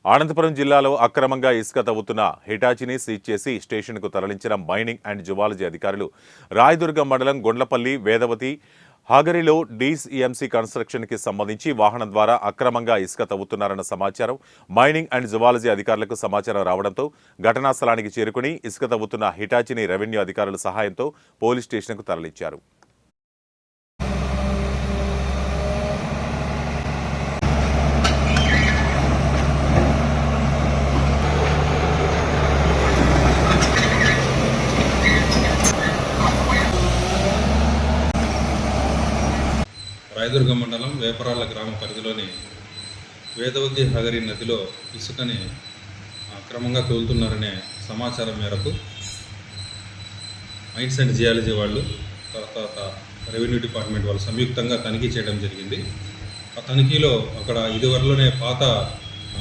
అనంతపురం జిల్లాలో అక్రమంగా ఇసుక తవ్వుతున్న హిటాచిని సీజ్ చేసి స్టేషన్కు తరలించిన మైనింగ్ అండ్ జువాలజీ అధికారులు రాయదుర్గం మండలం గొండ్లపల్లి వేదవతి హాగరిలో డీసీఎంసీ కన్స్ట్రక్షన్కి సంబంధించి వాహనం ద్వారా అక్రమంగా ఇసుక తవ్వుతున్నారన్న సమాచారం మైనింగ్ అండ్ జువాలజీ అధికారులకు సమాచారం రావడంతో ఘటనా స్థలానికి చేరుకుని ఇసుక తవ్వుతున్న హిటాచిని రెవెన్యూ అధికారుల సహాయంతో పోలీస్ స్టేషన్కు తరలించారు. రాయదుర్గం మండలం వేపరాళ్ల గ్రామ పరిధిలోని వేదవతి హగరి నదిలో ఇసుకని అక్రమంగా తోలుతున్నారనే సమాచారం మేరకు మైన్స్ అండ్ జియాలజీ వాళ్ళు తర్వాత రెవెన్యూ డిపార్ట్మెంట్ వాళ్ళు సంయుక్తంగా తనిఖీ చేయడం జరిగింది. ఆ తనిఖీలో అక్కడ ఇదివరలోనే పాత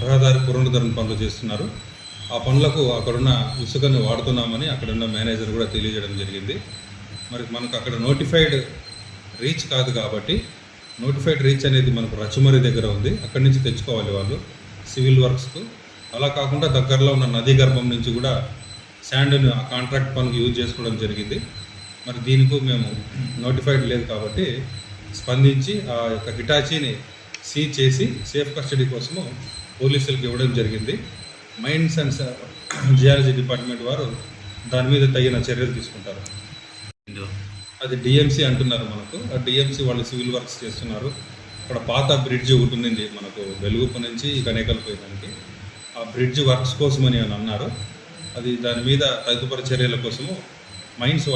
రహదారి పునరుద్ధరణ పనులు చేస్తున్నారు. ఆ పనులకు అక్కడున్న ఇసుకని వాడుతున్నామని అక్కడున్న మేనేజర్ కూడా తెలియజేయడం జరిగింది. మరి మనకు అక్కడ నోటిఫైడ్ రీచ్ కాదు కాబట్టి నోటిఫైడ్ రీచ్ అనేది మనకు రచుమరి దగ్గర ఉంది, అక్కడి నుంచి తెచ్చుకోవాలి వాళ్ళు సివిల్ వర్క్స్కు. అలా కాకుండా దగ్గరలో ఉన్న నదీ గర్భం నుంచి కూడా శాండ్ని ఆ కాంట్రాక్ట్ పనికి యూజ్ చేసుకోవడం జరిగింది. మరి దీనికి మేము నోటిఫైడ్ లేదు కాబట్టి స్పందించి ఆ యొక్క హిటాచీని సీజ్ చేసి సేఫ్ కస్టడీ కోసము పోలీసులకు ఇవ్వడం జరిగింది. మైన్స్ అండ్ జియాలజీ డిపార్ట్మెంట్ వారు దాని మీద తగిన చర్యలు తీసుకుంటారు. అది డిఎంసీ అంటున్నారు మనకు. ఆ డిఎంసీ వాళ్ళు సివిల్ వర్క్స్ చేస్తున్నారు. అక్కడ పాత బ్రిడ్జ్ ఒకటి ఉంది మనకు వెలుగుపు నుంచి కనేకల్ పోయడానికి. ఆ బ్రిడ్జ్ వర్క్స్ కోసమని అని అన్నారు. అది దాని మీద తదుపరి చర్యల కోసము మైన్స్